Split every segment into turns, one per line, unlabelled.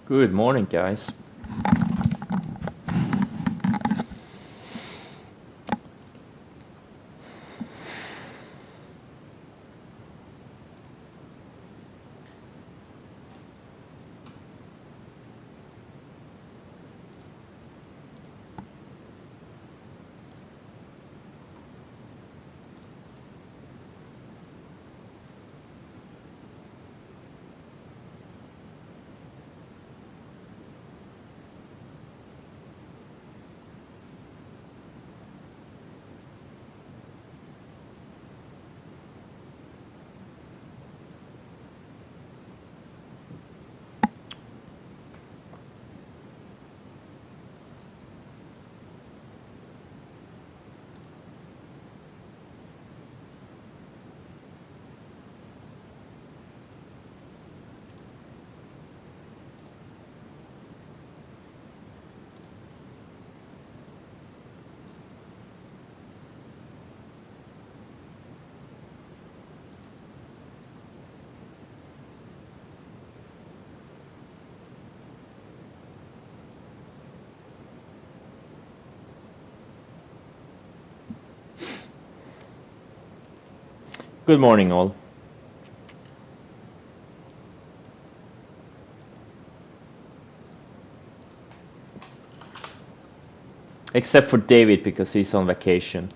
Good morning, guys. Good morning, all. Except for David, because he's on vacation.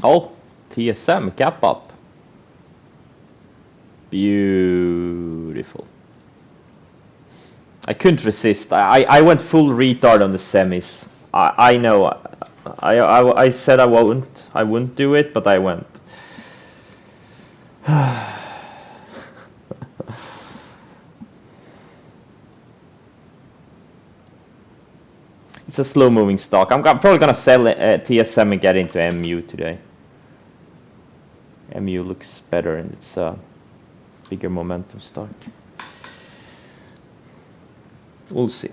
Oh, TSM, gap up. Beautiful. I couldn't resist. I went full retard on the semis. I know. I said I wouldn't do it, but I went. It's a slow-moving stock. I'm probably gonna sell TSM and get into MU today. MU looks better and it's a bigger momentum stock. We'll see.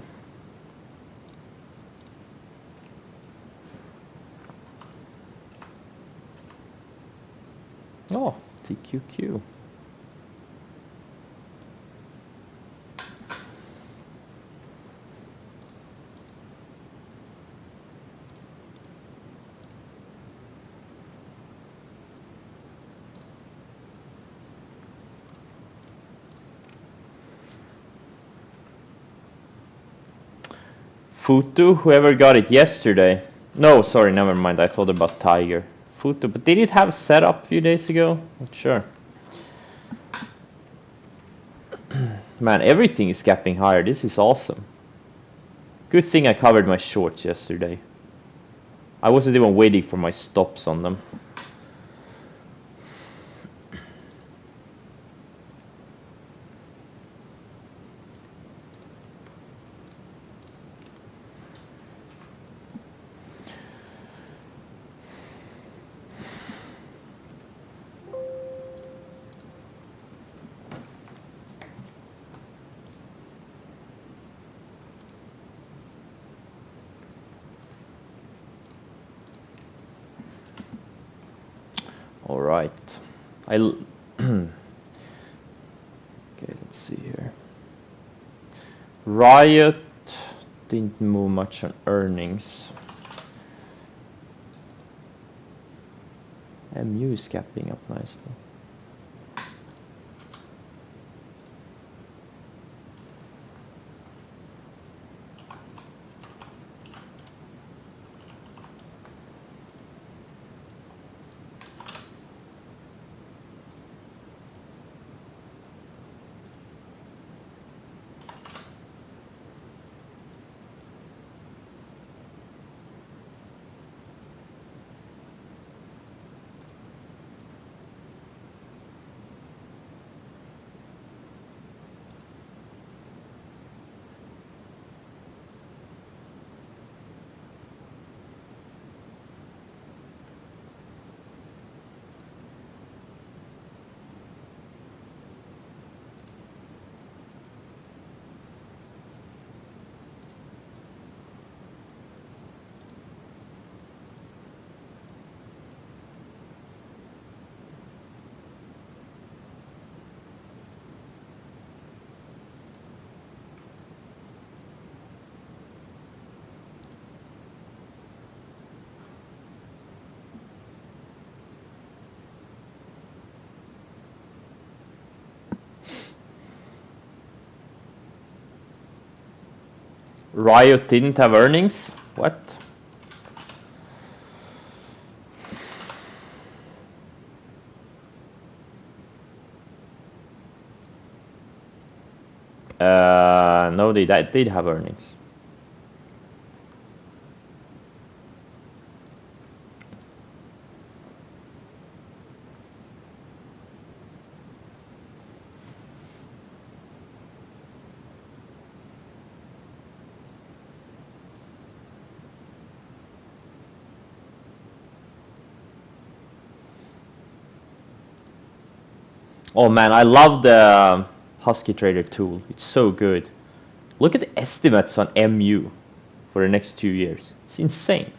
Oh, TQQ. Futu, whoever got it yesterday. No, sorry, never mind. I thought about Tiger. Futu, but did it have setup a few days ago? Not sure. Man, everything is gapping higher. This is awesome. Good thing I covered my shorts yesterday. I wasn't even waiting for my stops on them. All right. Okay, let's see here. Riot didn't move much on earnings. MU is gapping up nicely. Riot didn't have earnings? What? No, they did have earnings. Oh man, I love the Husky Trader tool. It's so good. Look at the estimates on MU for the next 2 years. It's insane.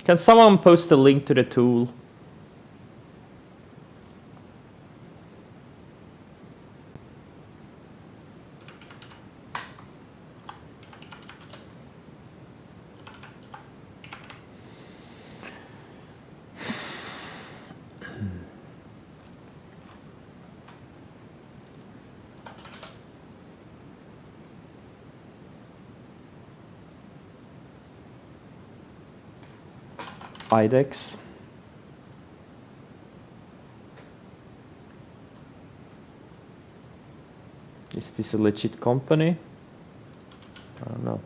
Can someone post a link to the tool? IDEX. Is this a legit company? I don't know.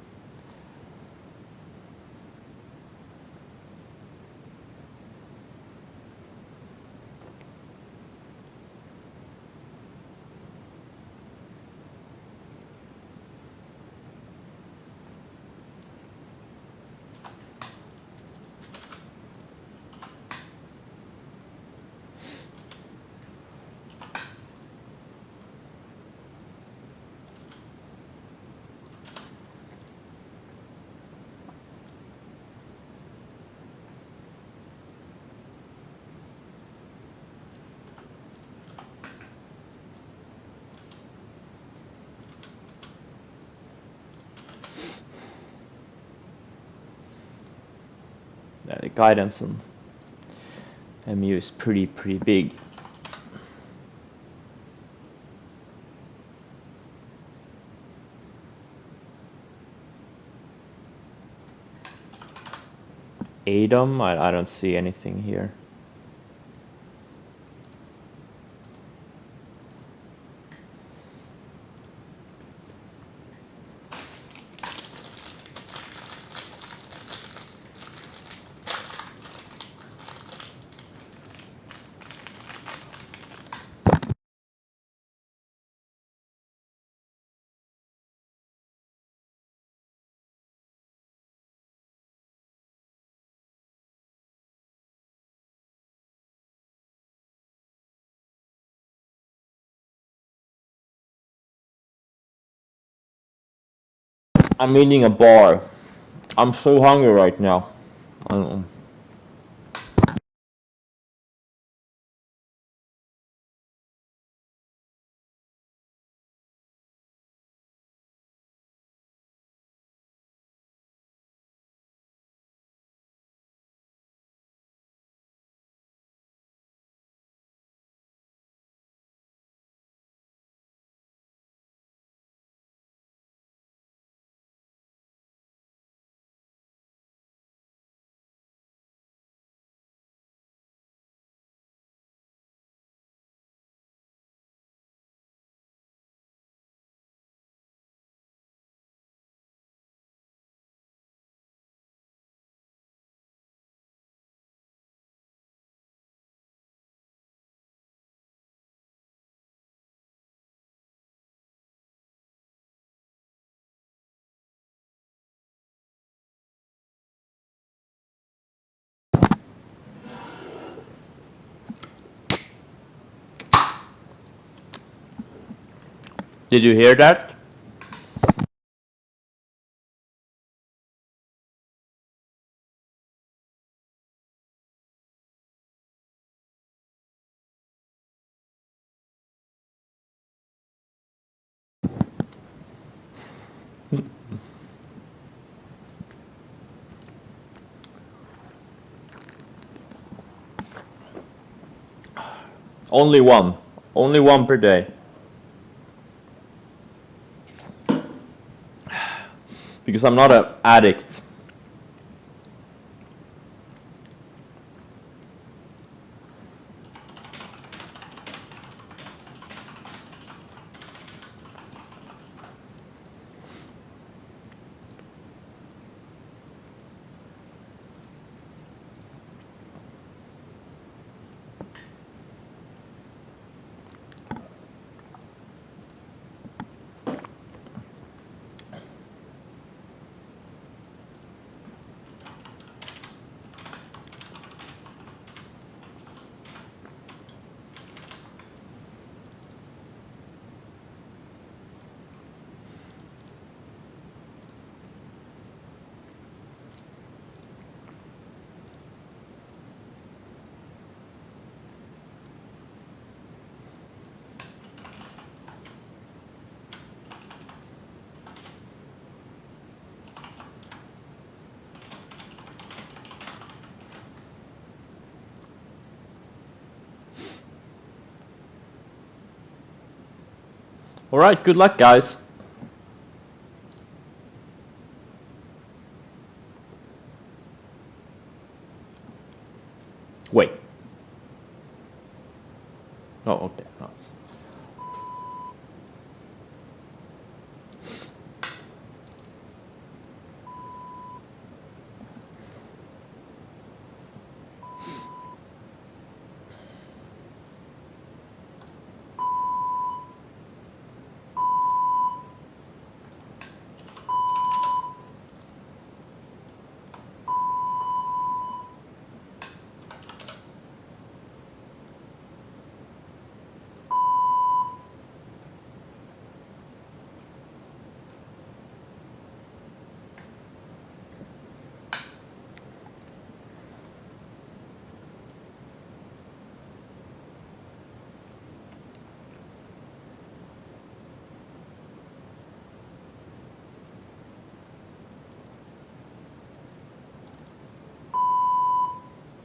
The guidance on MU is pretty big. ADOM, I don't see anything here. I'm eating a bar. I'm so hungry right now. Did you hear that? Only one. Only one per day. Because I'm not an addict. Alright, good luck, guys. Wait. Oh, okay. Nice.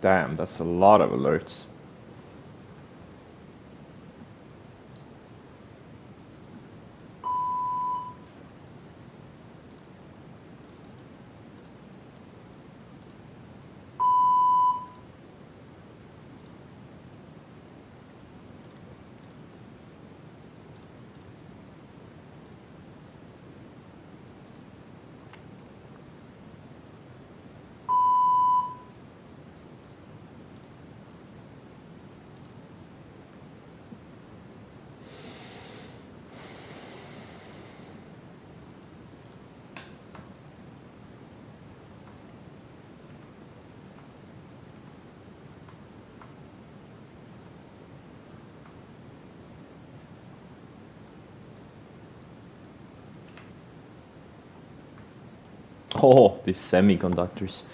Damn, that's a lot of alerts. Oh, these semiconductors.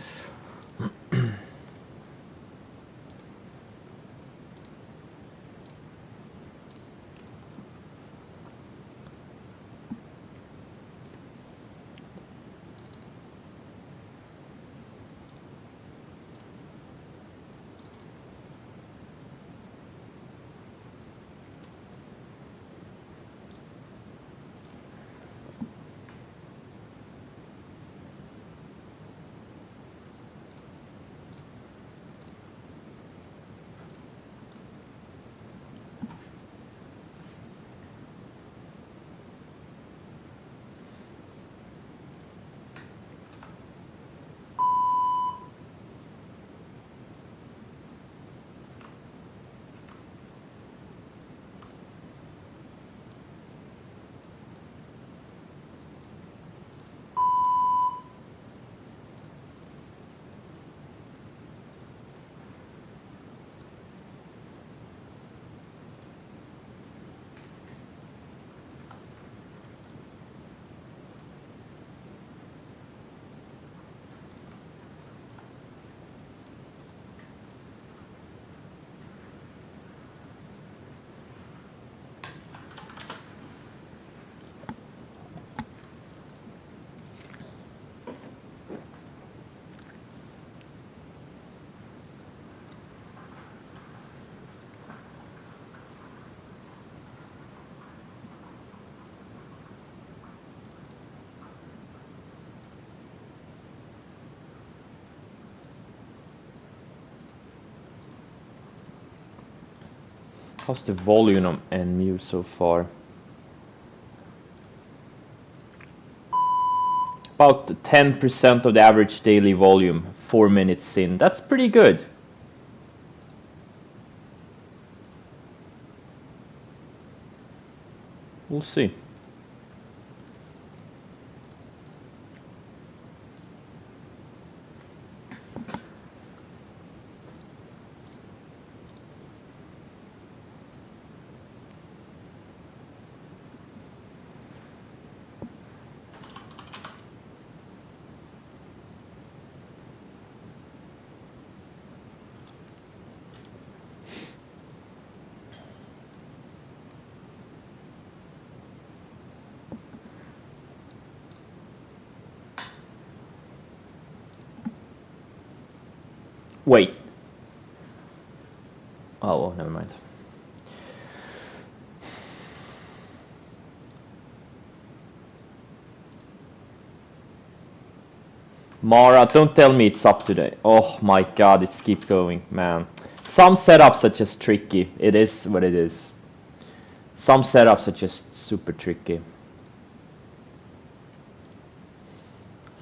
How's the volume on NMU so far? About 10% of the average daily volume, 4 minutes in. That's pretty good. We'll see. Wait. Oh, well, never mind. Mara, don't tell me it's up today. Oh my god, it's keep going, man. Some setups are just tricky. It is what it is. Some setups are just super tricky.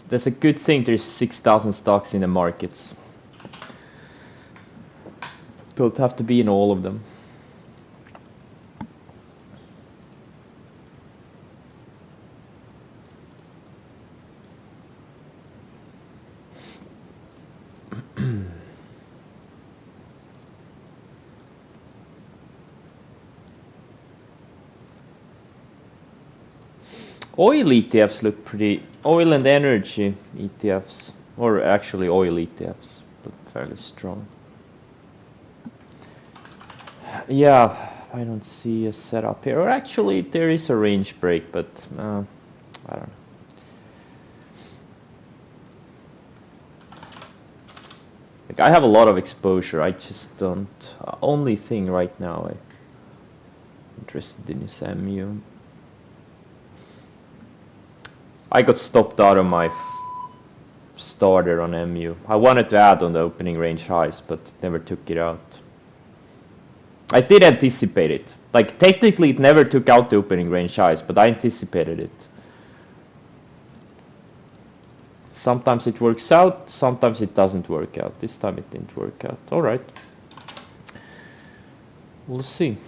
There's a good thing there's 6,000 stocks in the markets. Don't have to be in all of them. Oil ETFs look pretty... Oil and energy ETFs. Or actually oil ETFs. Look fairly strong. Yeah, I don't see a setup here. Or actually there is a range break, but I don't know. Like, I have a lot of exposure. I just don't... only thing right now I'm interested in is MU. I got stopped out of my starter on MU. I wanted to add on the opening range highs, but never took it out. I did anticipate it. Like, technically it never took out the opening range highs, but I anticipated it. Sometimes it works out, sometimes it doesn't work out. This time it didn't work out. Alright. We'll see.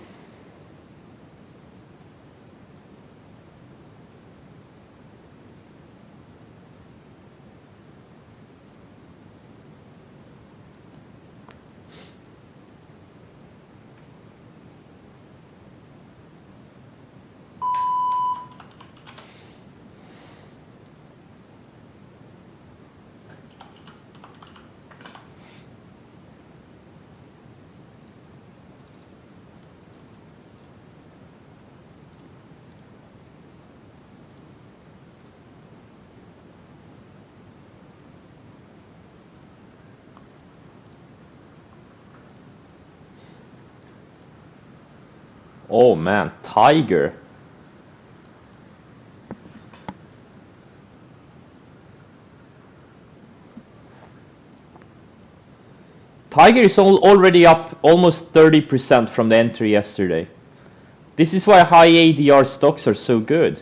Oh man, Tiger. Tiger is already up almost 30% from the entry yesterday. This is why high ADR stocks are so good.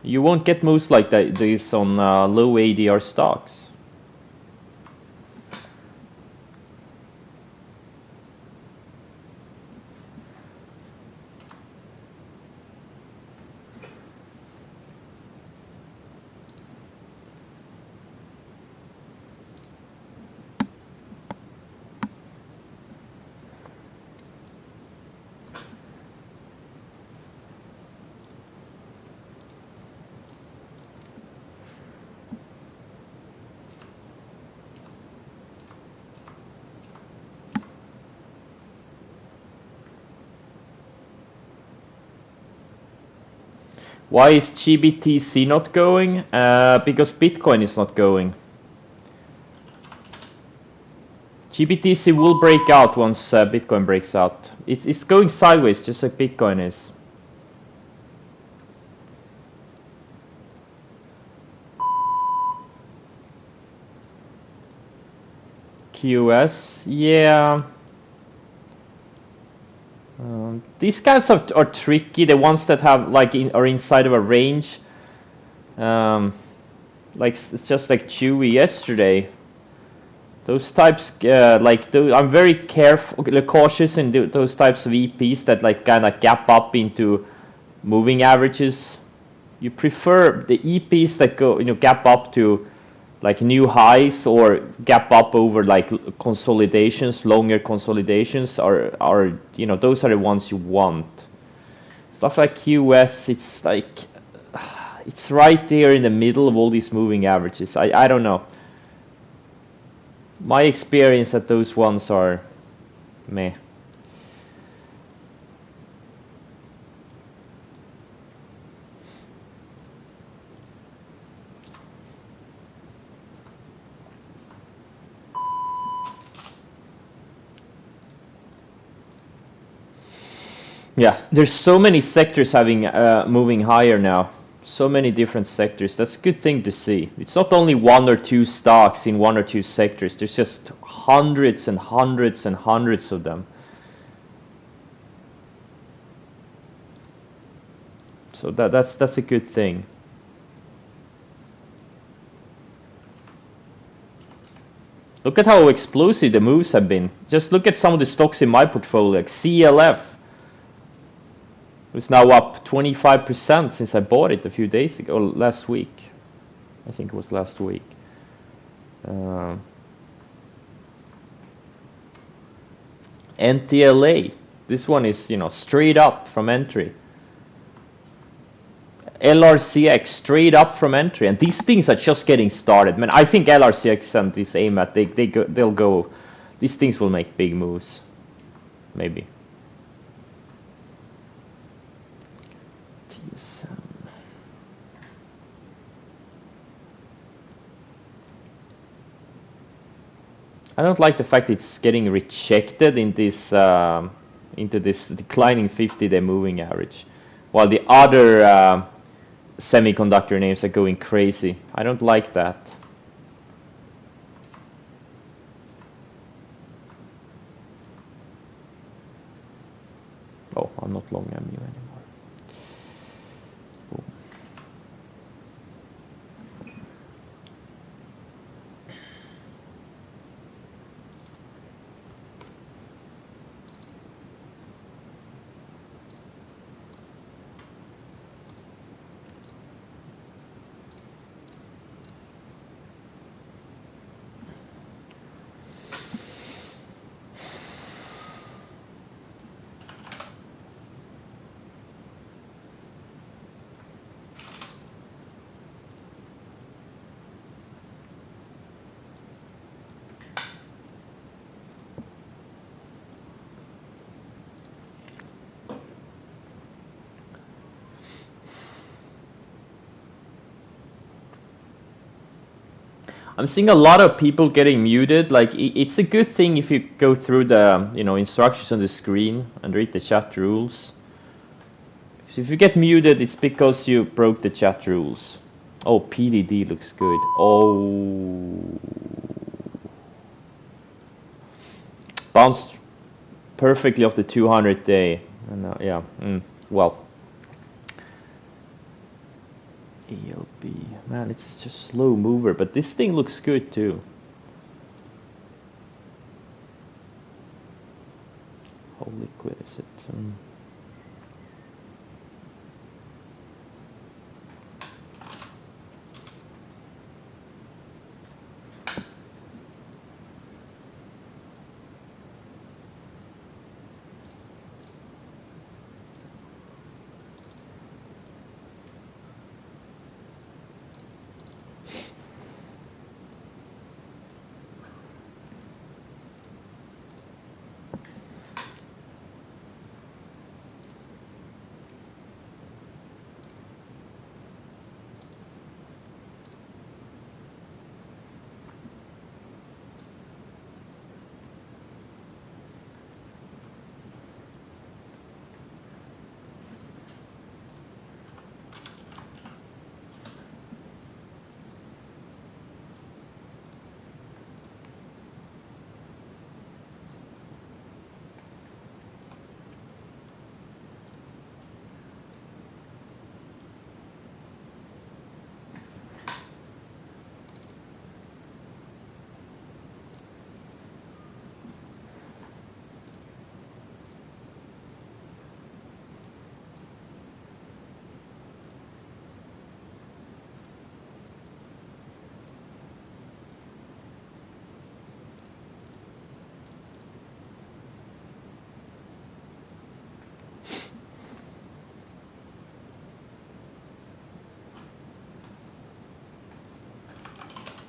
You won't get moves like this on low ADR stocks. Why is GBTC not going? Because Bitcoin is not going. GBTC will break out once Bitcoin breaks out. It's going sideways just like Bitcoin is. QS, yeah. These guys are tricky. The ones that have like are inside of a range. Like it's just like Chewy yesterday. Those types, I'm very careful, cautious in those types of EPs that like kind of gap up into moving averages. You prefer the EPs that go, gap up to like new highs or gap up over like consolidations, longer consolidations are those are the ones you want. Stuff like QS, it's like it's right there in the middle of all these moving averages. I don't know. My experience that those ones are meh. Yeah, there's so many sectors having moving higher now. So many different sectors. That's a good thing to see. It's not only one or two stocks in one or two sectors. There's just hundreds and hundreds and hundreds of them. So that's a good thing. Look at how explosive the moves have been. Just look at some of the stocks in my portfolio, like CLF. It's now up 25% since I bought it a few days ago, or last week. I think it was last week. NTLA. This one is, straight up from entry. LRCX straight up from entry, and these things are just getting started. Man, I think LRCX and this AMAT, they'll go. These things will make big moves, maybe. TSM. I don't like the fact it's getting rejected in this into this declining 50-day moving average, while the other semiconductor names are going crazy. I don't like that. Oh, I'm not long MU anymore. Boom. I'm seeing a lot of people getting muted. Like it's a good thing if you go through the instructions on the screen and read the chat rules. Because if you get muted, it's because you broke the chat rules. Oh, PDD looks good. Oh, bounced perfectly off the 200 day. And yeah, well. ELB, man, it's just slow mover, but this thing looks good too. How liquid is it?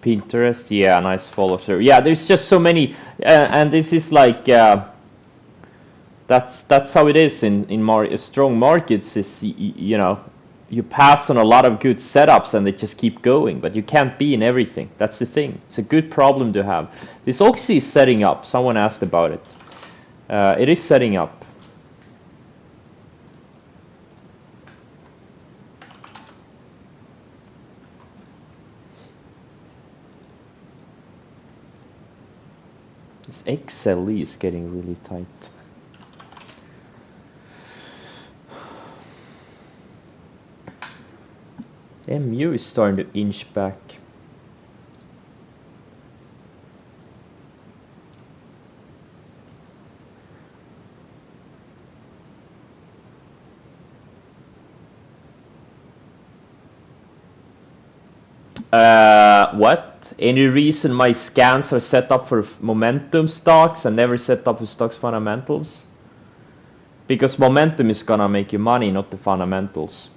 Pinterest, yeah, nice follow through. Yeah, there's just so many, and this is like that's how it is in strong markets. Is you know, you pass on a lot of good setups and they just keep going, but you can't be in everything. That's the thing. It's a good problem to have. This Oxy is setting up. Someone asked about it. It is setting up. This XLE is getting really tight. MU is starting to inch back. What? Any reason my scans are set up for momentum stocks and never set up for stocks fundamentals? Because momentum is gonna make you money, not the fundamentals.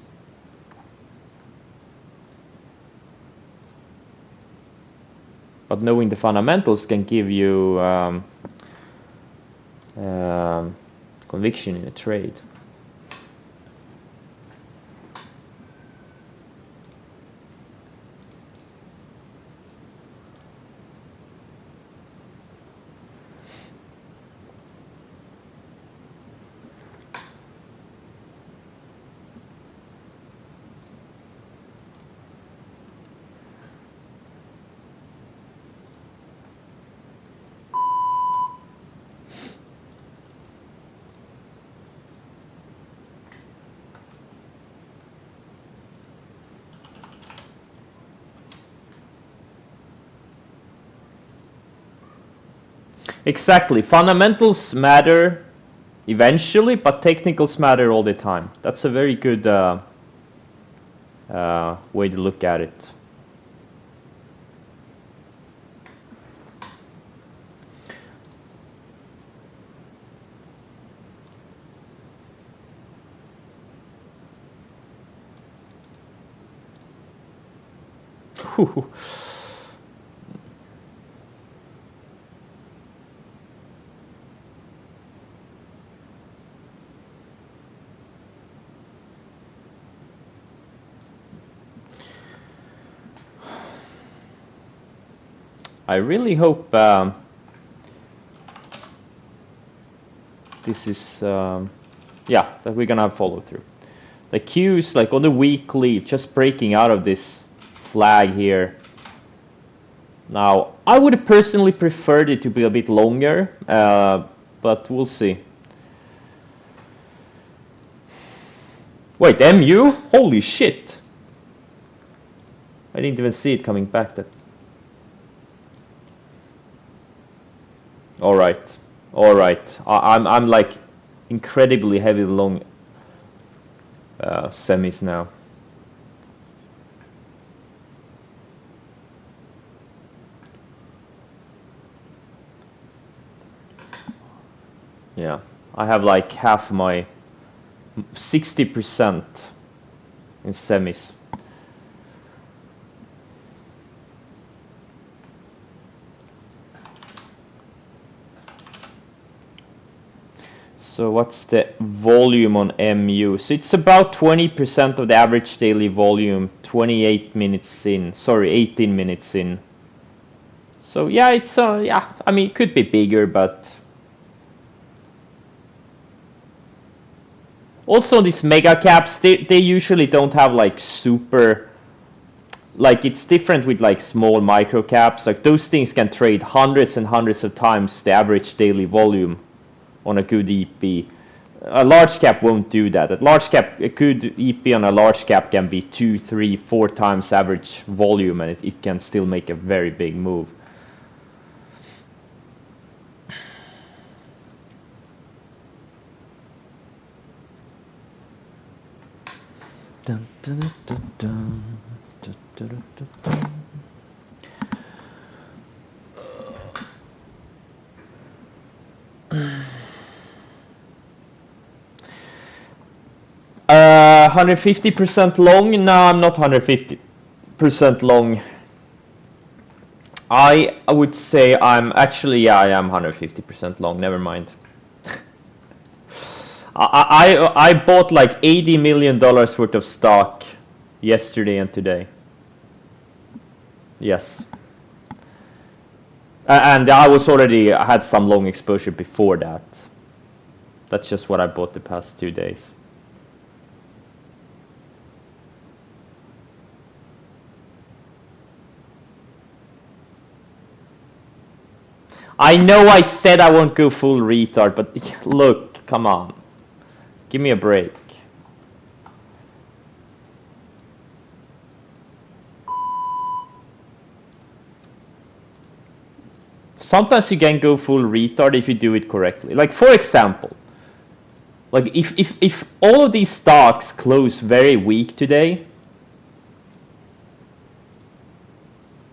But knowing the fundamentals can give you conviction in a trade. Exactly. Fundamentals matter eventually, but technicals matter all the time. That's a very good way to look at it. I really hope this is yeah, that we're gonna have follow through. The Q's like on the weekly just breaking out of this flag here. Now I would have personally preferred it to be a bit longer, but we'll see. Wait, MU? Holy shit! I didn't even see it coming back. That. All right, all right. I'm like incredibly heavy long semis now. Yeah, I have like half my 60% in semis. So what's the volume on MU? So it's about 20% of the average daily volume, 28 minutes in. Sorry, 18 minutes in. So yeah, it's yeah. I mean, it could be bigger, but also these mega caps, they usually don't have like super. Like it's different with like small micro caps. Like those things can trade hundreds and hundreds of times the average daily volume on a good EP. A large cap won't do that. A large cap, a good EP on a large cap can be 2, 3, 4 times average volume, and it can still make a very big move. Dun, dun, dun, dun, dun, dun, dun, dun, dun. 150% long? No, I'm not 150% long. I would say I'm actually, yeah, I am 150% long. Never mind. I bought like $80 million worth of stock yesterday and today. Yes. And I was already, I had some long exposure before that. That's just what I bought the past 2 days. I know I said I won't go full retard, but look, come on. Give me a break. Sometimes you can go full retard if you do it correctly. Like, for example, like if all of these stocks close very weak today,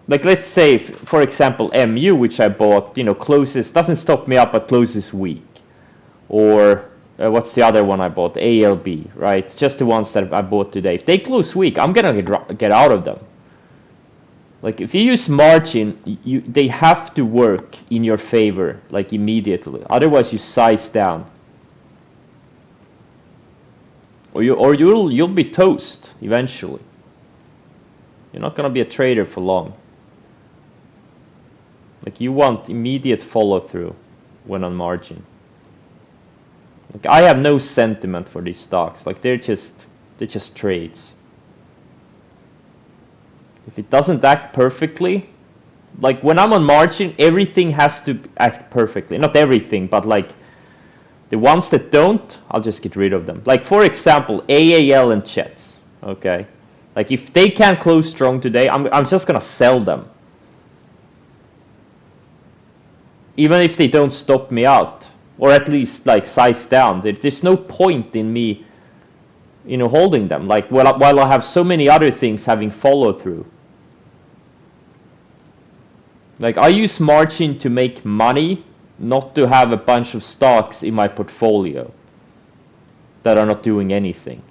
like let's say, for example, MU, which I bought, closes, doesn't stop me up, but closes weak. Or what's the other one I bought? ALB, right? Just the ones that I bought today. If they close weak, I'm gonna get out of them. Like if you use margin, they have to work in your favor, like immediately. Otherwise, you size down, or you'll be toast eventually. You're not gonna be a trader for long. Like you want immediate follow through when on margin. Like I have no sentiment for these stocks. Like they're just trades. If it doesn't act perfectly, like when I'm on margin, everything has to act perfectly. Not everything, but like the ones that don't, I'll just get rid of them. Like for example, AAL and Chets. Okay, like if they can't close strong today, I'm just gonna sell them. Even if they don't stop me out, or at least like size down. There's no point in me, holding them. Like while I have so many other things having follow through. Like I use margin to make money, not to have a bunch of stocks in my portfolio that are not doing anything.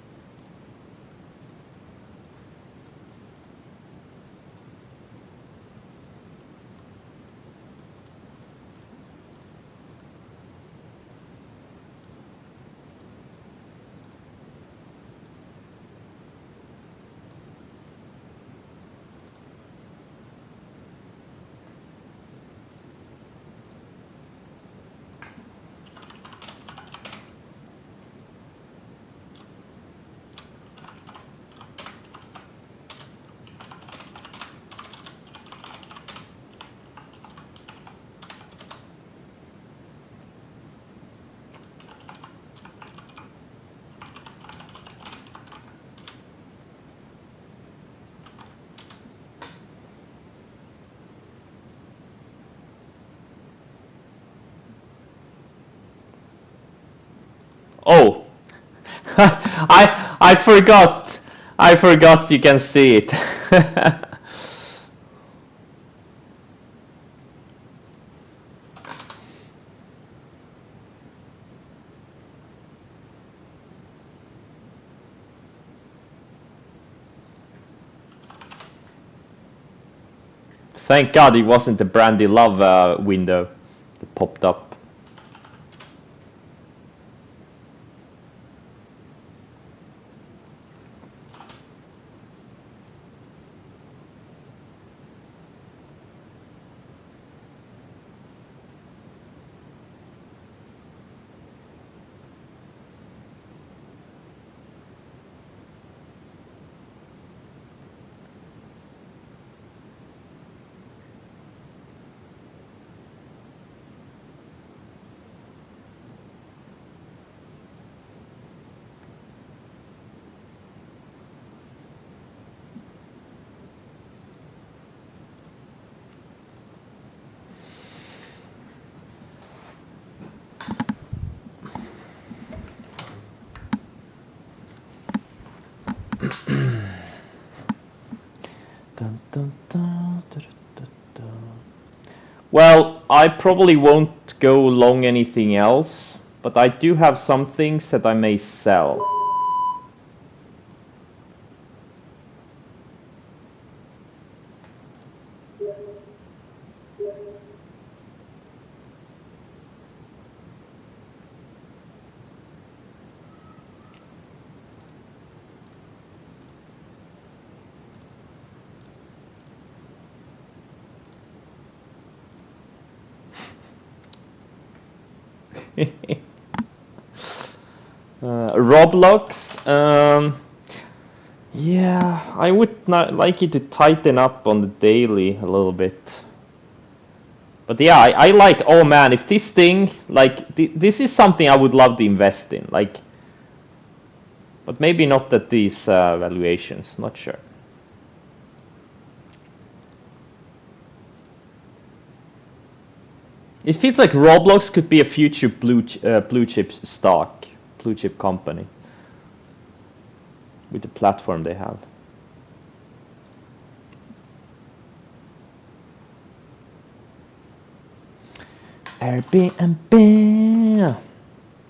Oh, I forgot. I forgot you can see it. Thank God it wasn't the Brandy Love window that popped up. Well, I probably won't go long anything else, but I do have some things that I may sell. Roblox. Yeah, I would not like you to tighten up on the daily a little bit. But yeah, I like. Oh man, if this thing like this is something I would love to invest in. Like, but maybe not at these valuations. Not sure. It feels like Roblox could be a future blue chip stock, blue chip company with the platform they have. Airbnb.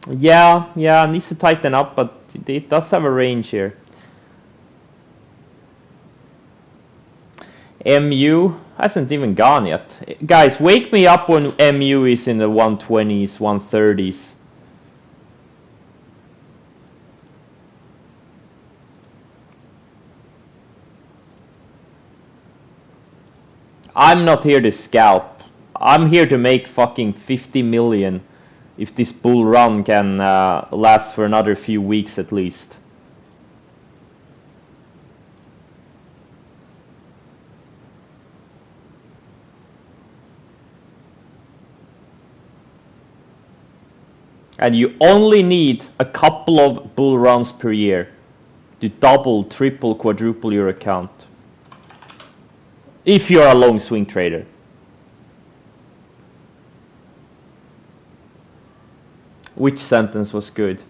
Yeah, needs to tighten up, but it does have a range here. MU hasn't even gone yet. Guys, wake me up when MU is in the 120s, 130s. I'm not here to scalp. I'm here to make fucking 50 million if this bull run can last for another few weeks at least. And you only need a couple of bull runs per year to double, triple, quadruple your account. If you're a long swing trader. Which sentence was good?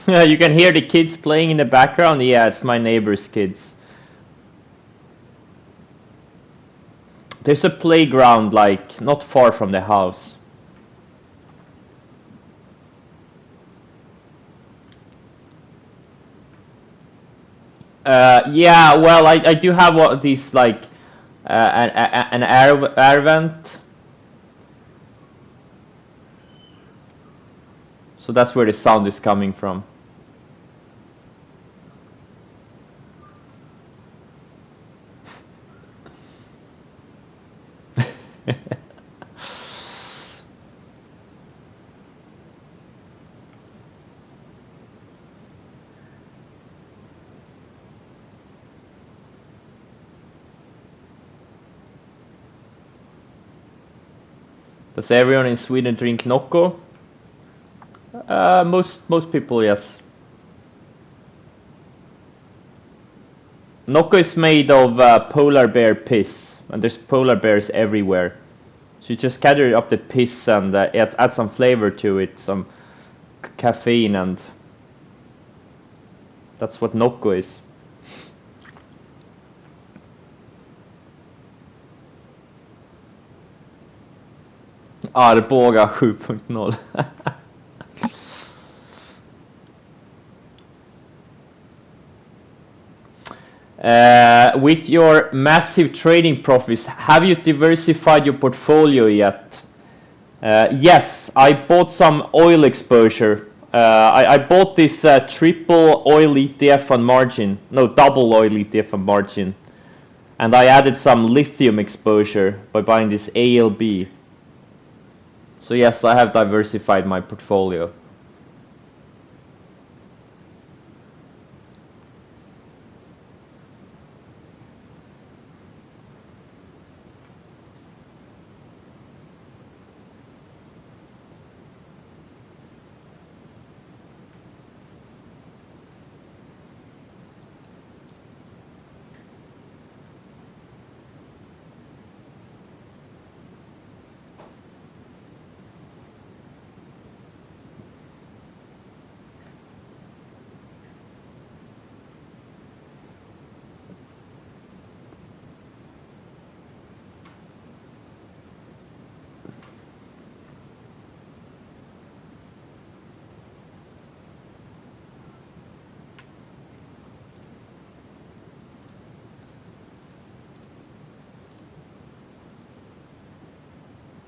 You can hear the kids playing in the background. Yeah, it's my neighbor's kids. There's a playground like not far from the house. Yeah, well, I do have one of these like an air vent. So that's where the sound is coming from. Does everyone in Sweden drink Nocco? Most people, yes. Nocco is made of polar bear piss, and there's polar bears everywhere. So you just gather up the piss and add some flavor to it, some caffeine, and that's what Nocco is. Arboga 7.0. With your massive trading profits, have you diversified your portfolio yet? Yes, I bought some oil exposure. I bought this triple oil ETF on margin. No, double oil ETF on margin. And I added some lithium exposure by buying this ALB. So yes, I have diversified my portfolio.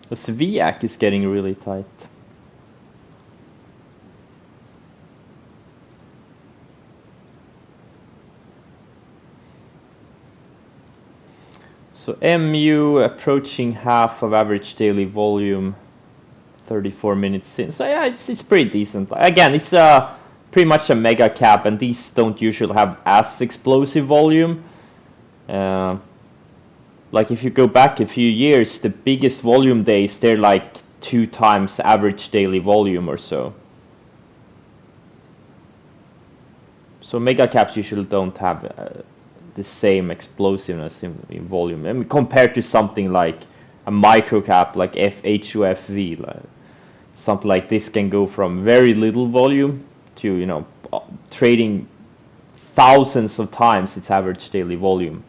The Sviak is getting really tight. So MU approaching half of average daily volume, 34 minutes in. So yeah, it's pretty decent. Again, it's pretty much a mega cap, and these don't usually have as explosive volume. Like if you go back a few years, the biggest volume days, they're like 2 times average daily volume or so. So mega caps usually don't have the same explosiveness in volume. I mean, compared to something like a micro cap like HUFV, like, something like this can go from very little volume to, you know, trading thousands of times its average daily volume.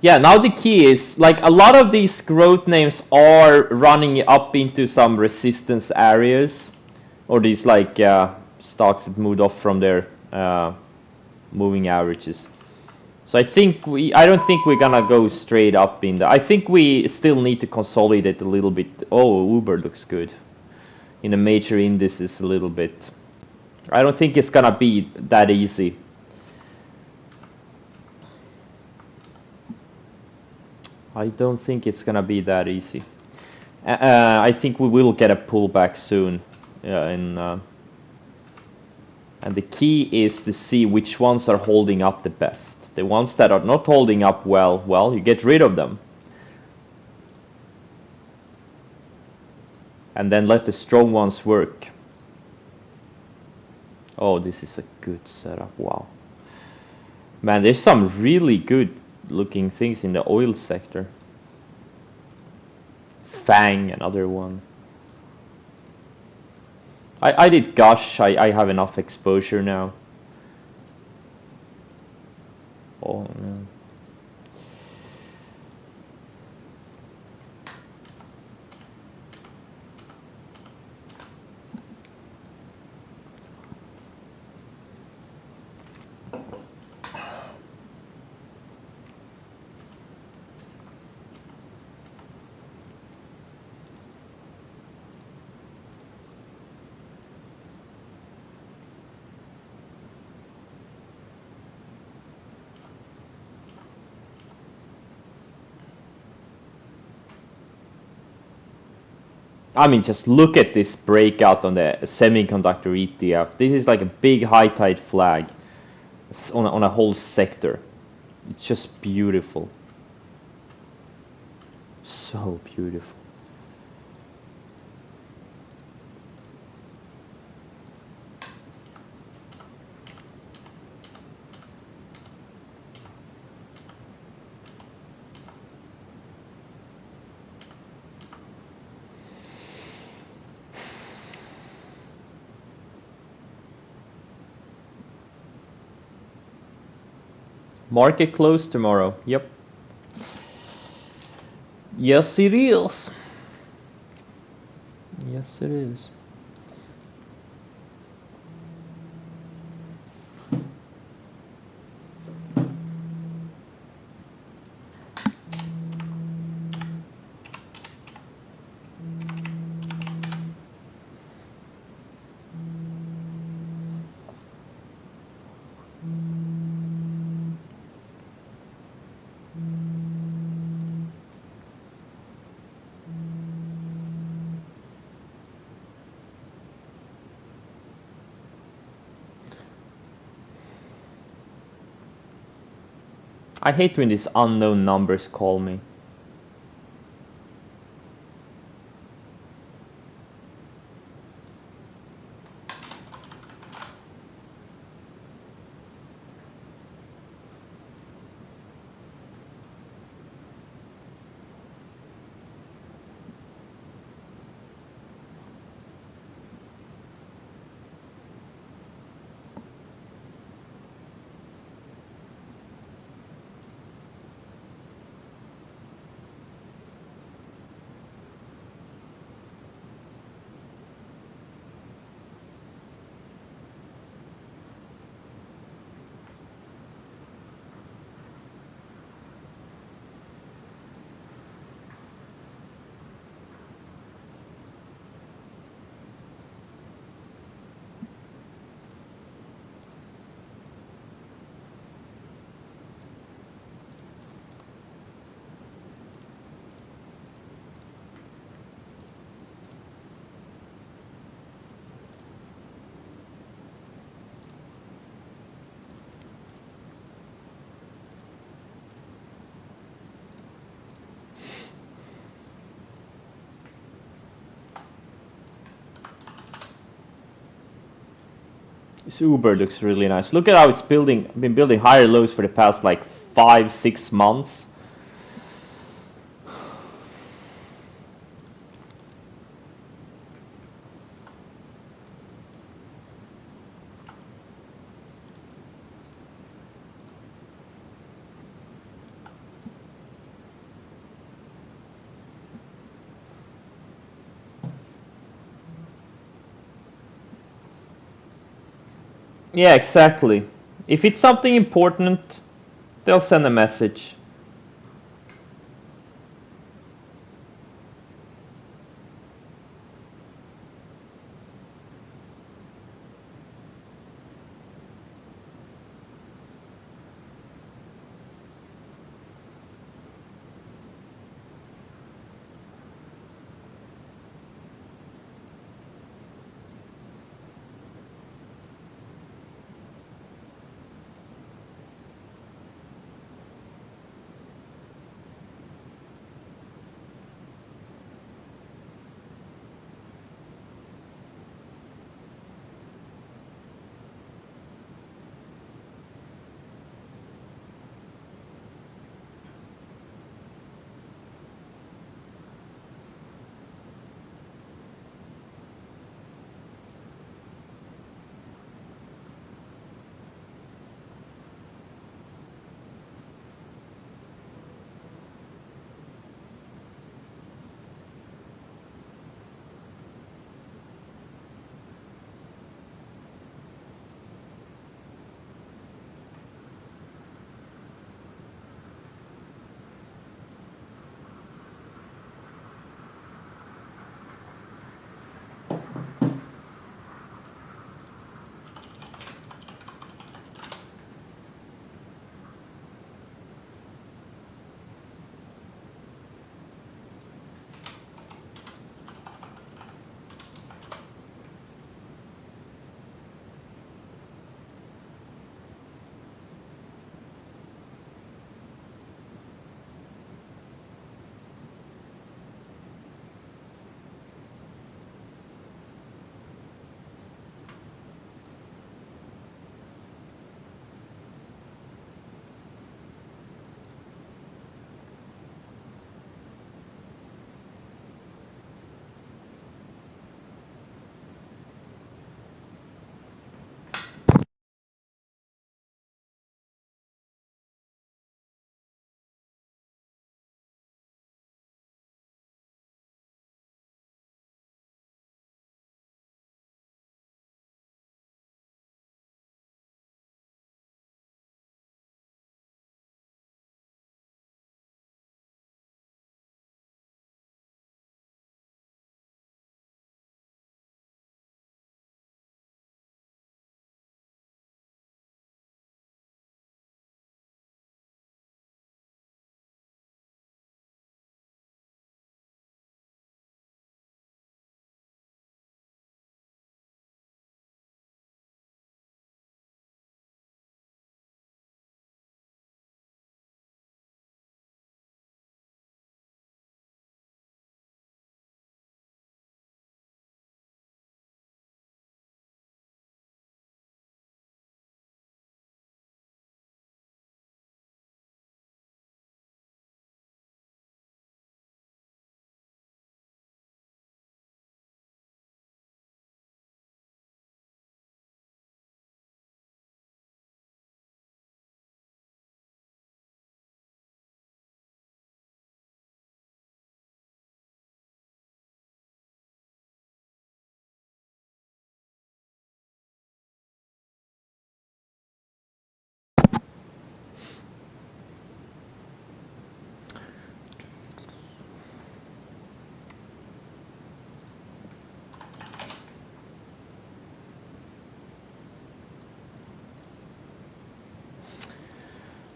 Yeah, now the key is, like, a lot of these growth names are running up into some resistance areas, or these like stocks that moved off from their moving averages. So I don't think we're gonna go straight up in the. I think we still need to consolidate a little bit. Oh, Uber looks good in the major indices a little bit. I don't think it's gonna be that easy. I don't think it's gonna be that easy. I think we will get a pullback soon. In And the key is to see which ones are holding up the best. The ones that are not holding up well, you get rid of them. And then let the strong ones work. Oh, this is a good setup, wow. Man, there's some really good looking things in the oil sector. Fang, another one. I did Gush, I have enough exposure now. Oh no. I mean, just look at this breakout on the semiconductor ETF. This is like a big high tide flag on a whole sector. It's just beautiful. So beautiful. Market close tomorrow. Yep. Yes, it is. Yes, it is. I hate when these unknown numbers call me. This Uber looks really nice. Look at how it's been building higher lows for the past like 5-6 months. Yeah, exactly. If it's something important, they'll send a message.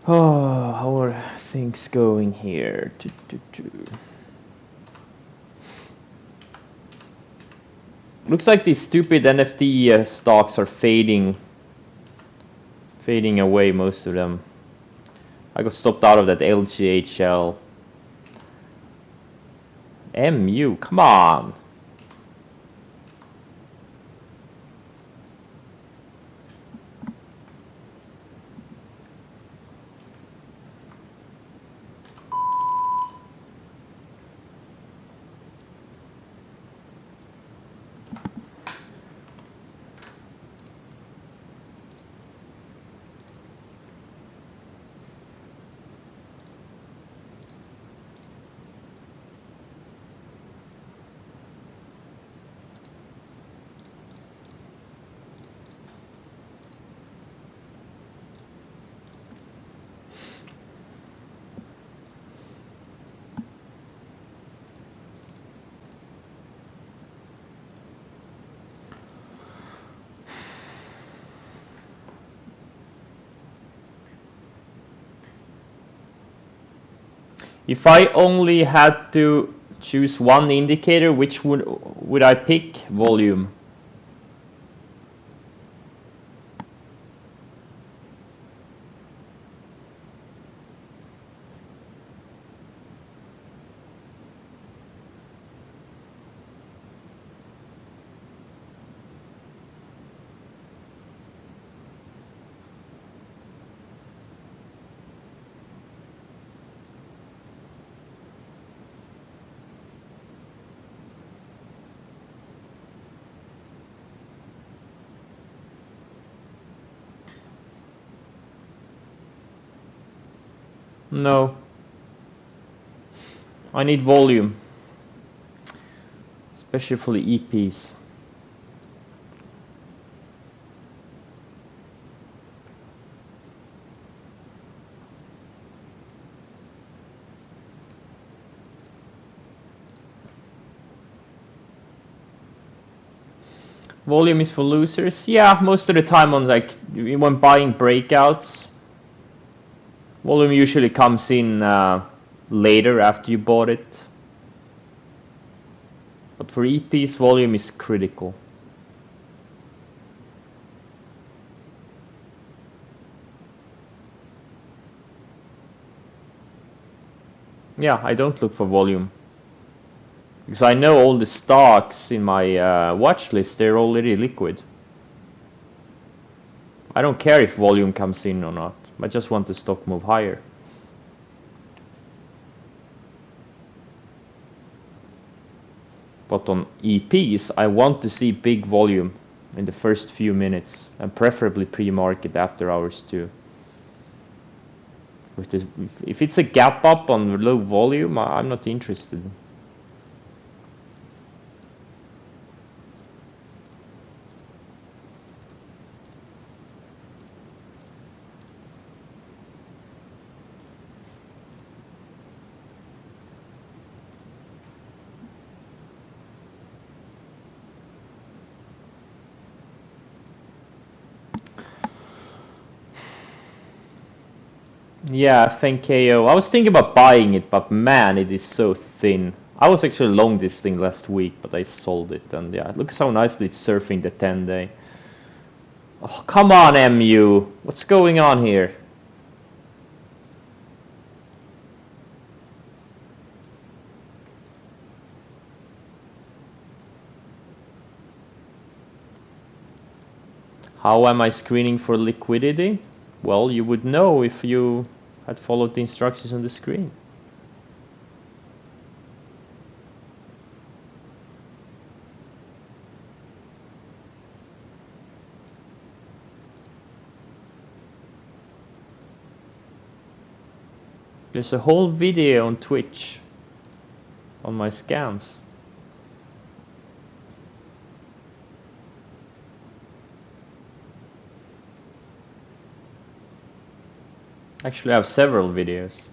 Oh, how are things going here? Looks like these stupid NFT stocks are fading away, most of them. I got stopped out of that LGHL. MU, come on! If I only had to choose one indicator, which would I pick? Volume. No. I need volume. Especially for the EPs. Volume is for losers. Yeah, most of the time on like when buying breakouts, volume usually comes in later after you bought it. But for EPs, volume is critical. Yeah, I don't look for volume. Because I know all the stocks in my watch list, they're already liquid. I don't care if volume comes in or not. I just want the stock move higher. But on EPs, I want to see big volume in the first few minutes, and preferably pre-market after hours too. If it's a gap up on low volume, I'm not interested. Yeah, thank KO. I was thinking about buying it, but man, it is so thin. I was actually long this thing last week, but I sold it, and yeah, look how nicely it's surfing the 10-day. Oh, come on, MU. What's going on here? How am I screening for liquidity? Well, you would know if you had followed the instructions on the screen. There's a whole video on Twitch on my scans. Actually, I have several videos.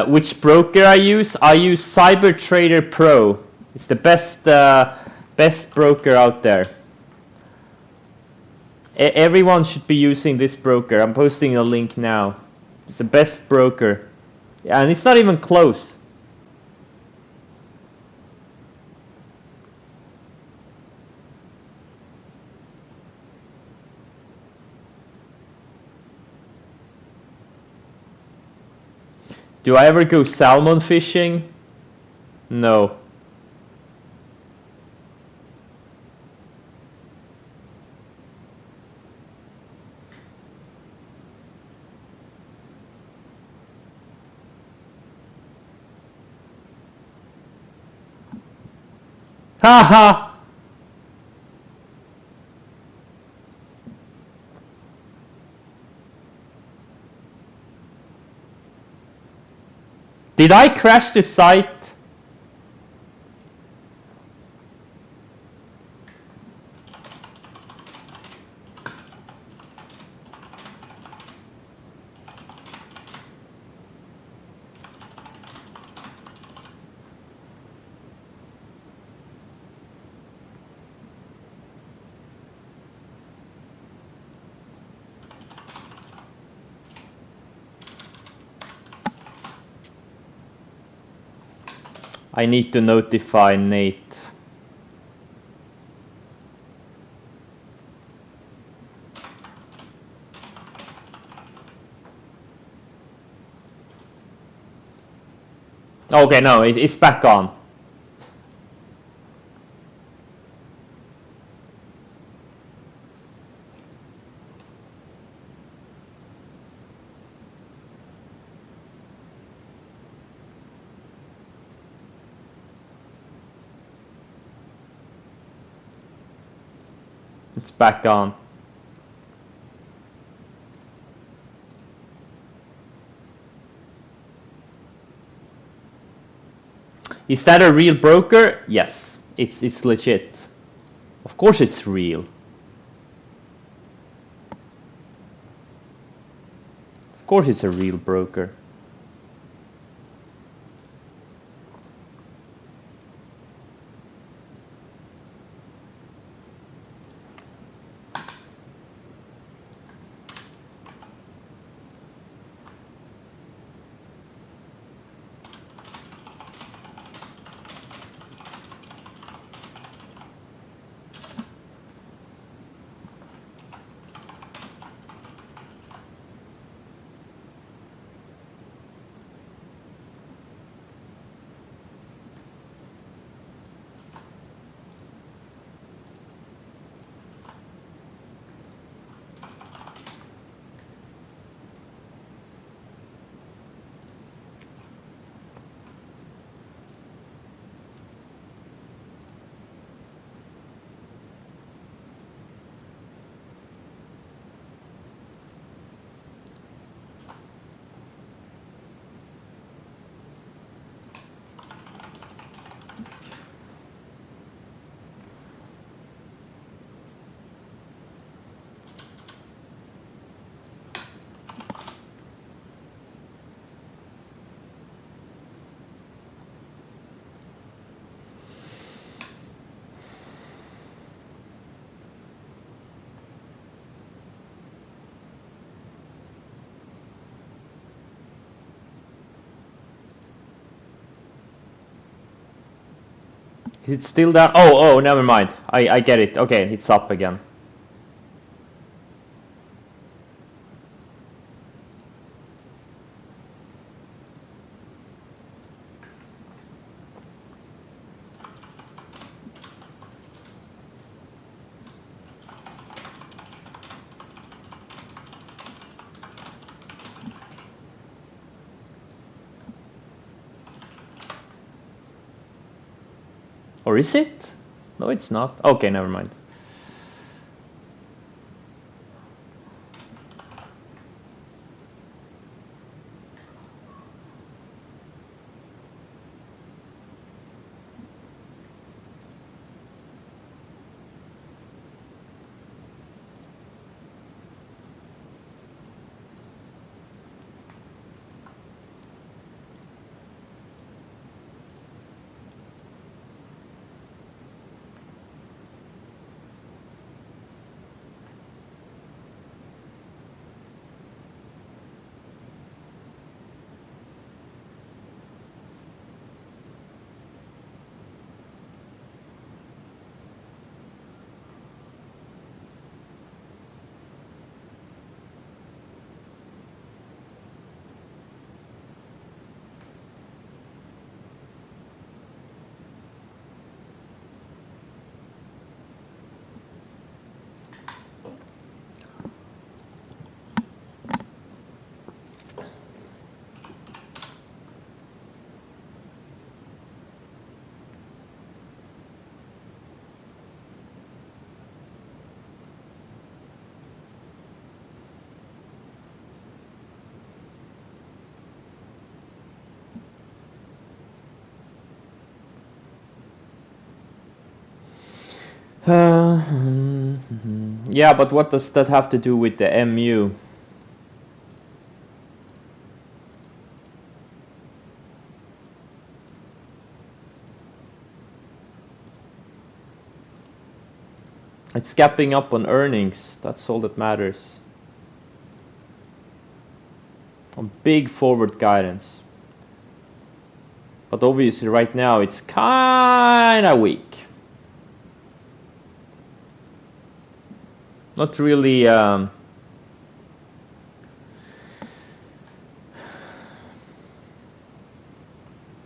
Which broker I use? I use CyberTrader Pro. It's the best broker out there. Everyone should be using this broker. I'm posting a link now. It's the best broker. Yeah, and it's not even close. Do I ever go salmon fishing? No. Haha! Did I crash the site? I need to notify Nate. Okay, no, it's back on. It's back on. Is that a real broker? Yes, it's legit. Of course it's real. Of course it's a real broker. Is it still down? Oh, never mind. I get it. Okay, it's up again. Or is it? No, it's not. Okay, never mind. Yeah, but what does that have to do with the MU? It's gapping up on earnings. That's all that matters. On big forward guidance. But obviously right now it's kinda weak. Not really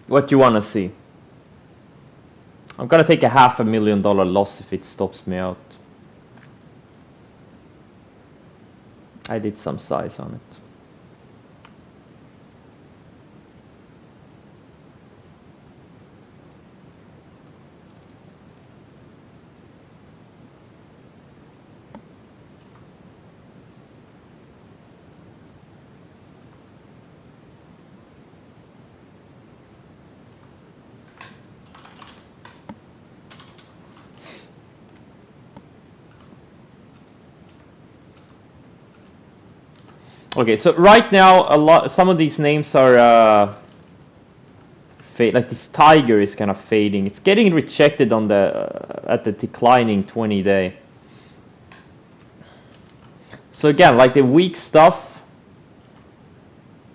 what you wanna see. I'm gonna take a $500,000 loss if it stops me out. I did some size on it. Okay, so right now some of these names are like this tiger is kind of fading. It's getting rejected on the at the declining 20-day. So again, like the weak stuff,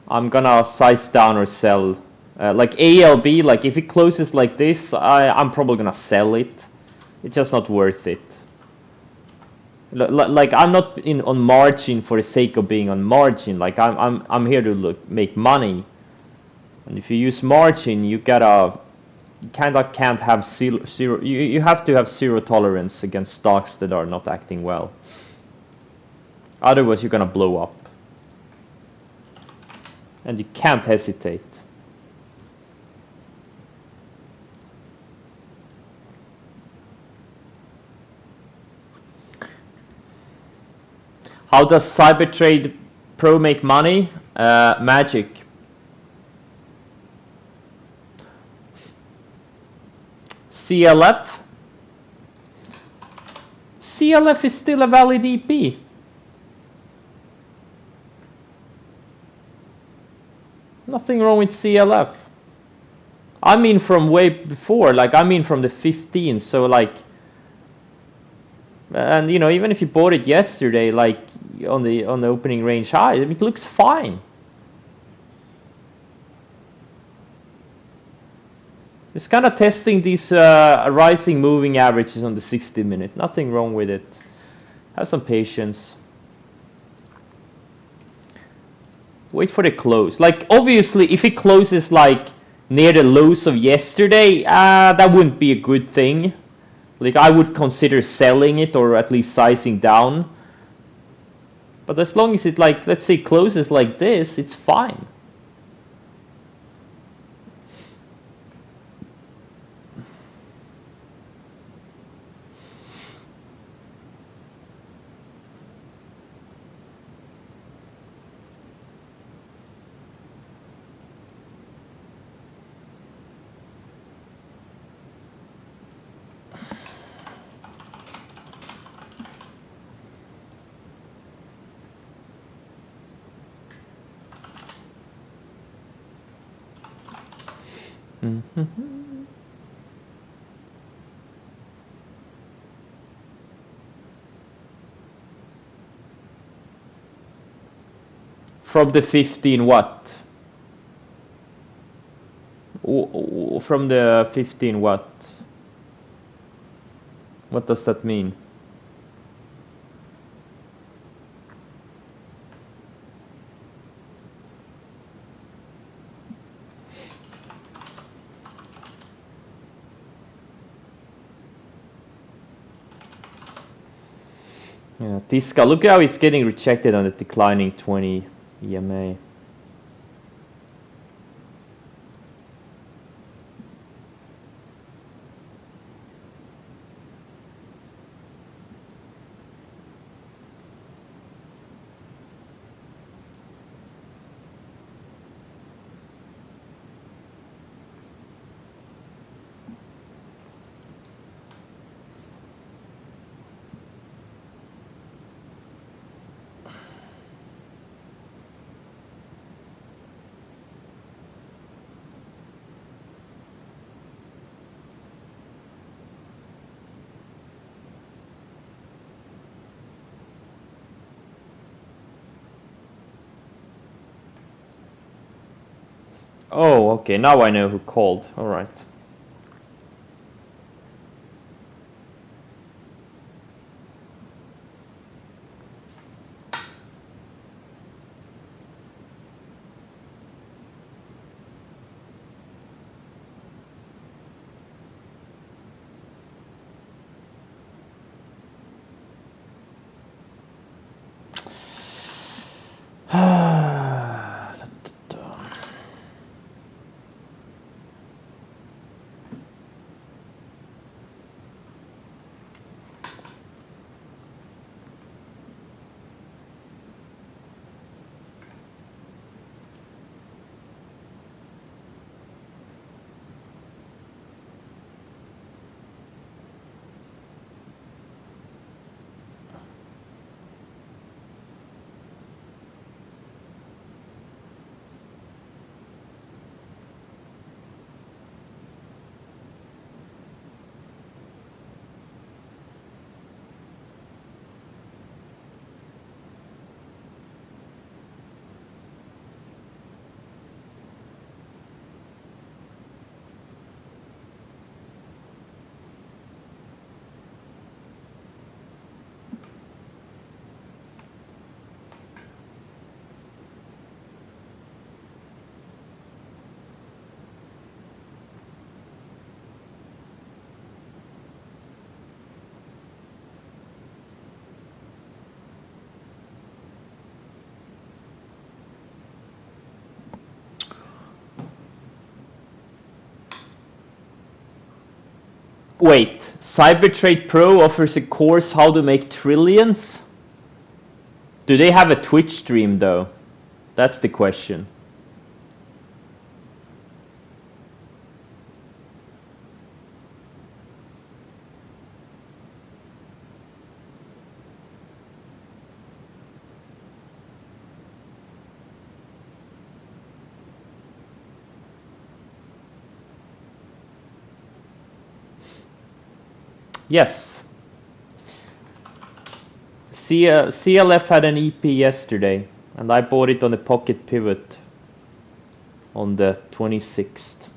I'm gonna size down or sell. Like ALB, like if it closes like this, I'm probably gonna sell it. It's just not worth it. Like I'm not in on margin for the sake of being on margin. Like I'm here to make money. And if you use margin, you kind of can't have zero. You have to have zero tolerance against stocks that are not acting well. Otherwise, you're gonna blow up. And you can't hesitate. How does Cybertrade Pro make money? Magic. CLF? CLF is still a valid EP. Nothing wrong with CLF. I mean from way before, like I mean from the 15, so like, and you know, even if you bought it yesterday, like on the opening range high, it looks fine. Just kind of testing these rising moving averages on the 60-minute. Nothing wrong with it. Have some patience. Wait for the close. Like obviously, if it closes like near the lows of yesterday, that wouldn't be a good thing. Like I would consider selling it or at least sizing down. But as long as it like, let's say closes like this, it's fine. From the 15 what? From the 15 what? What does that mean? Yeah, Tisca, look how it's getting rejected on the declining 20 EMA. Oh, okay. Now I know who called. All right. Wait, Cybertrade Pro offers a course how to make trillions? Do they have a Twitch stream though? That's the question. Yes. CLF had an EP yesterday, and I bought it on the Pocket Pivot on the 26th.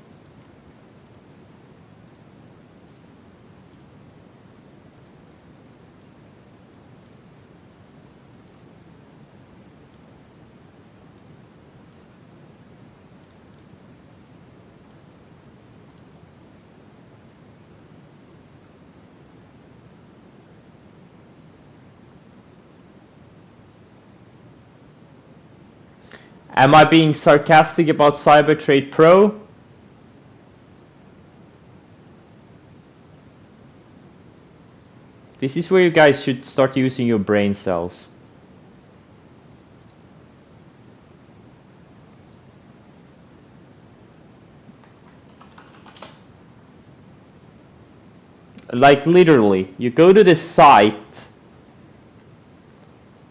Am I being sarcastic about Cybertrade Pro? This is where you guys should start using your brain cells. Like literally, you go to the site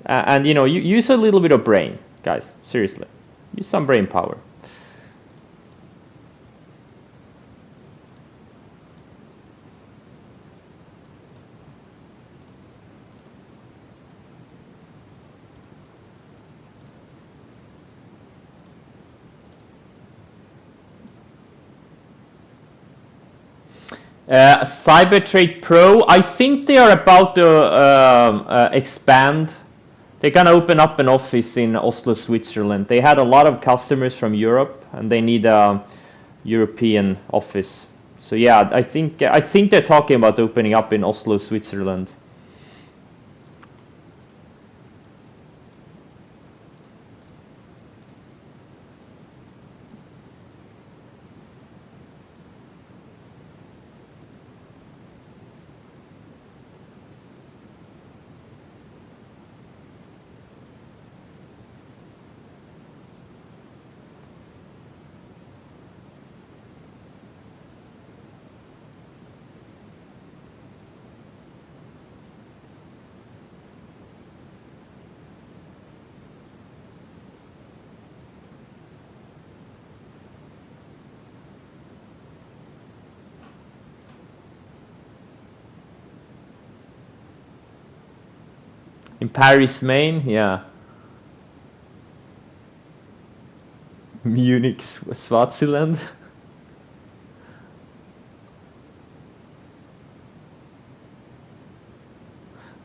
and you know, you use a little bit of brain, guys. Seriously, use some brain power. Cybertrade Pro, I think they are about to expand. They're gonna open up an office in Oslo, Switzerland. They had a lot of customers from Europe, and they need a European office. So yeah, I think they're talking about opening up in Oslo, Switzerland. In Paris, Maine, yeah. Munich, Swaziland.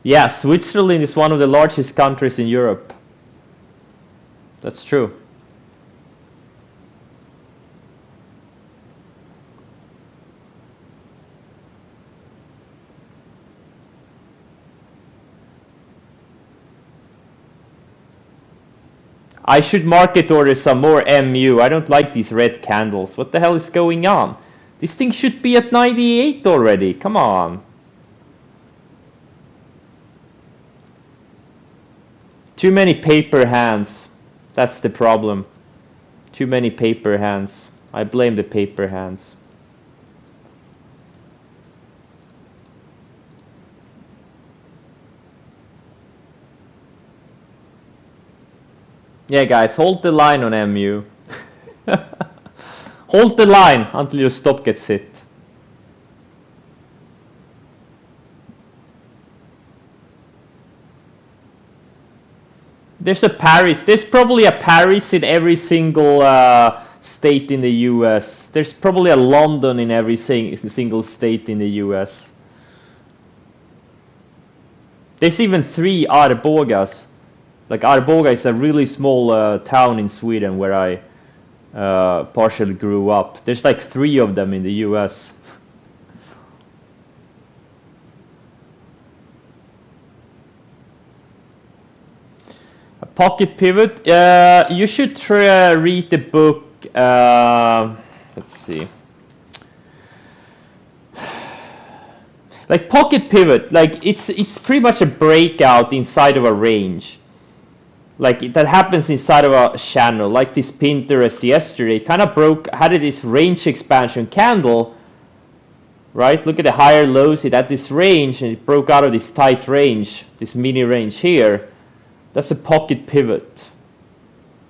Yeah, Switzerland is one of the largest countries in Europe. That's true. I should market order some more MU. I don't like these red candles. What the hell is going on? This thing should be at 98 already. Come on. Too many paper hands. That's the problem. Too many paper hands. I blame the paper hands. Yeah, guys, hold the line on MU. Hold the line until your stop gets hit. There's a Paris. There's probably a Paris in every single state in the US. There's probably a London in every single state in the US. There's even 3 Arbogas. Like Arboga is a really small town in Sweden where I partially grew up. There's like 3 of them in the US. A pocket pivot. You should read the book. Let's see. Like pocket pivot, like it's pretty much a breakout inside of a range. Like that happens inside of a channel, like this Pinterest yesterday. It kind of had this range expansion candle, right? Look at the higher lows. It had this range and it broke out of this tight range, this mini range here. That's a pocket pivot.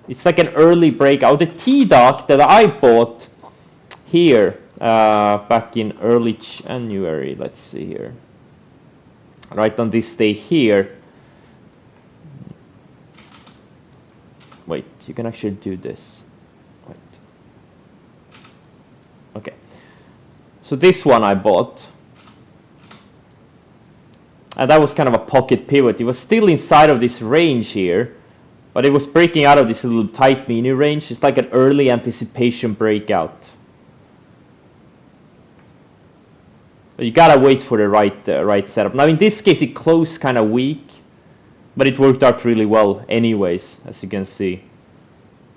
It's like an early breakout. The T-Doc that I bought here back in early January, let's see here, right on this day here. Wait, you can actually do this. Wait. Okay. So this one I bought. And that was kind of a pocket pivot. It was still inside of this range here, but it was breaking out of this little tight mini range. It's like an early anticipation breakout. But you gotta wait for the right setup. Now in this case it closed kind of weak, but it worked out really well anyways, as you can see.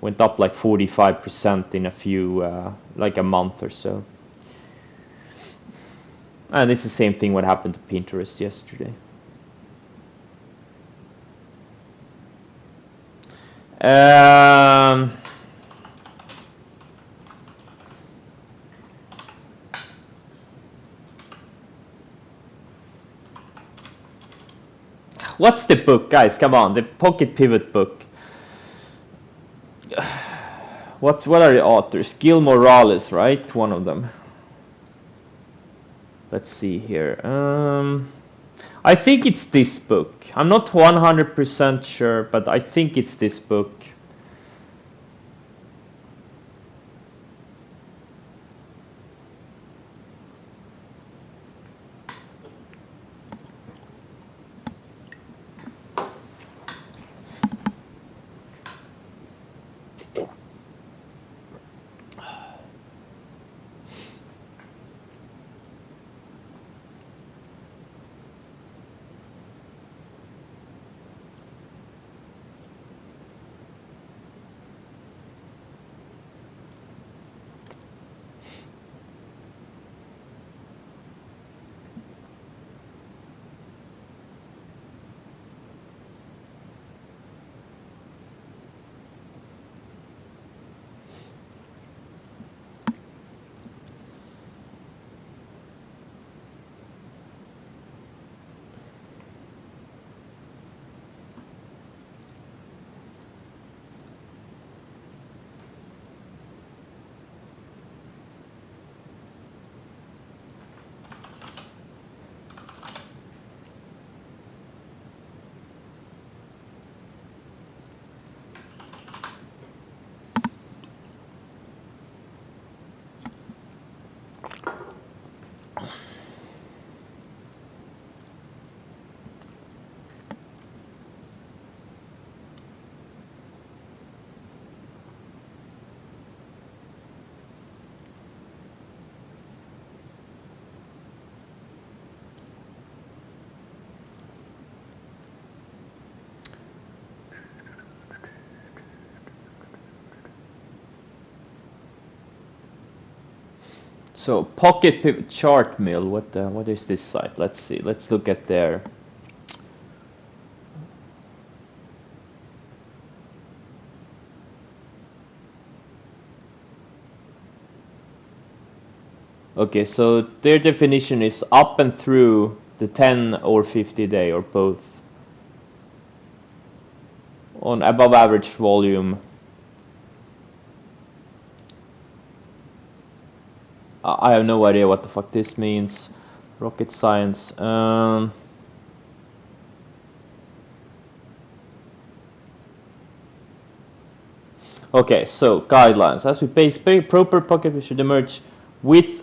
Went up like 45% in a few, like a month or so. And it's the same thing what happened to Pinterest yesterday. What's the book, guys? Come on, the Pocket Pivot book. What are the authors? Gil Morales, right? One of them. Let's see here. I think it's this book. I'm not 100% sure, but I think it's this book. So pocket pivot chart mill. What is this site? Let's see. Let's look at their. Okay, so their definition is up and through the 10 or 50 day or both on above average volume. I have no idea what the fuck this means. Rocket science. Okay, so guidelines. As we base proper pocket, we should emerge with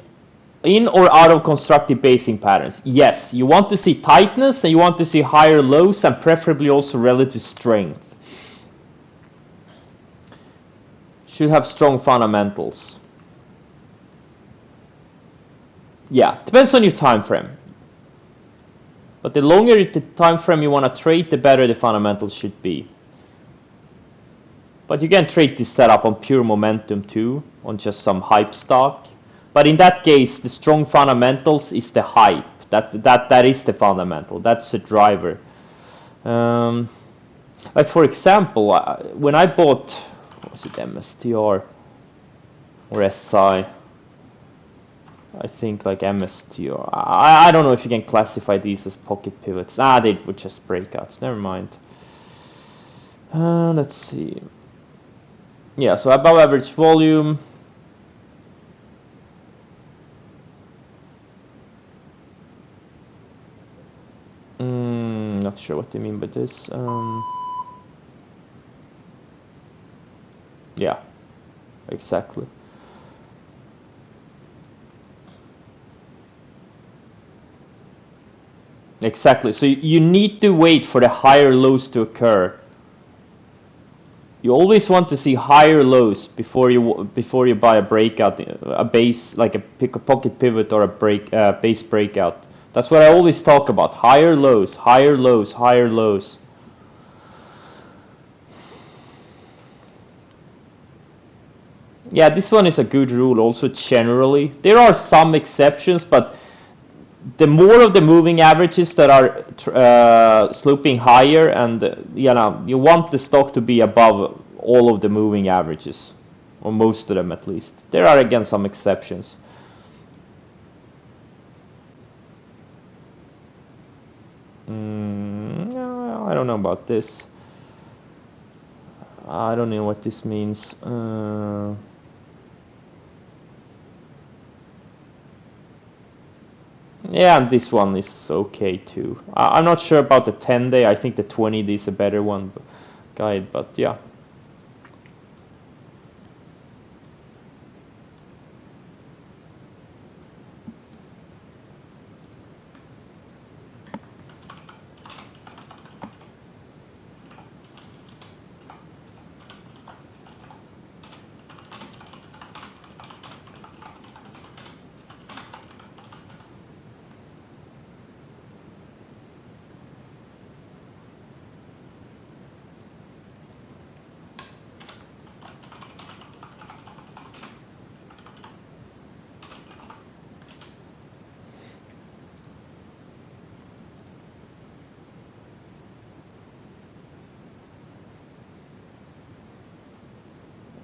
in or out of constructive basing patterns. Yes, you want to see tightness and you want to see higher lows and preferably also relative strength. Should have strong fundamentals. Yeah, depends on your time frame. But the longer the time frame you want to trade, the better the fundamentals should be. But you can trade this setup on pure momentum too, on just some hype stock. But in that case, the strong fundamentals is the hype. That is the fundamental. That's the driver. Like for example, when I bought, what was it, MSTR or SI? I think like MSTR. I don't know if you can classify these as pocket pivots. They were just breakouts. Never mind. Let's see. Yeah, so above average volume. Not sure what they mean by this. Yeah, exactly. Exactly. So you need to wait for the higher lows to occur. You always want to see higher lows before you buy a breakout, a base like a pocket pivot or a base breakout. That's what I always talk about. Higher lows, higher lows, higher lows. Yeah, this one is a good rule also generally. There are some exceptions, but the more of the moving averages that are sloping higher, and you want the stock to be above all of the moving averages, or most of them at least. There are again some exceptions. I don't know about this. I don't know what this means. Yeah, and this one is okay too. I'm not sure about the 10-day. I think the 20-day is a better one guide, but yeah.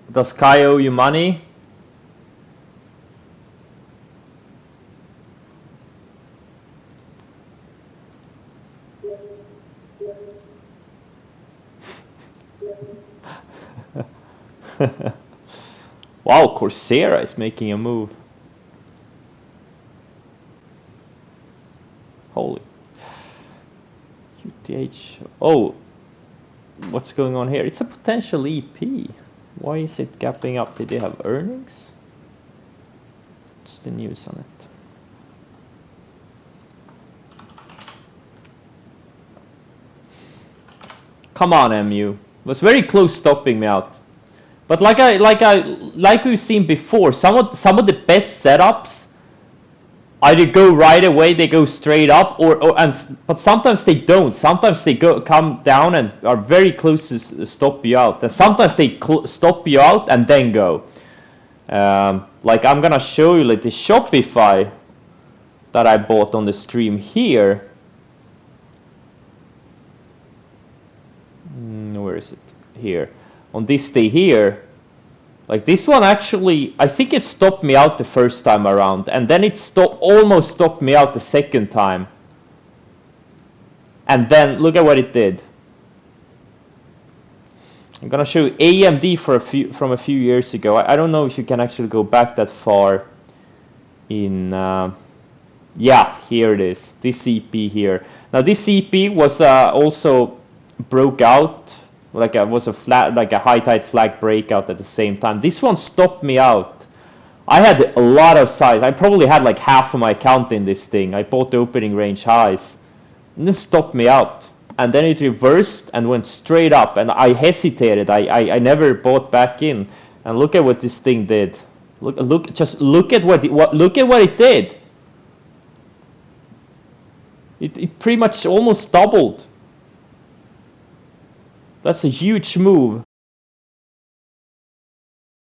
Does Kai owe you money? Wow, Coursera is making a move. Holy. QTH. Oh, what's going on here? It's a potential EP. Why is it gapping up? Did they have earnings? What's the news on it? Come on, MU. It was very close stopping me out. But like we've seen before, some of the best setups either go right away, they go straight up, but sometimes they don't. Sometimes they come down and are very close to stop you out. And sometimes they stop you out and then go. Like I'm gonna show you like the Shopify that I bought on the stream here. Where is it? Here. On this day here. Like this one actually, I think it stopped me out the first time around, and then it almost stopped me out the second time. And then look at what it did. I'm gonna show you AMD from a few years ago. I don't know if you can actually go back that far. Yeah, here it is. This CP here. Now this CP was also broke out, like was a flat, like a high tide flag breakout at the same time. This one stopped me out. I had a lot of size. I probably had like half of my account in this thing. I bought the opening range highs, and this stopped me out. And then it reversed and went straight up, and I hesitated. I never bought back in. And look at what this thing did. Look at what it did. It pretty much almost doubled. That's a huge move.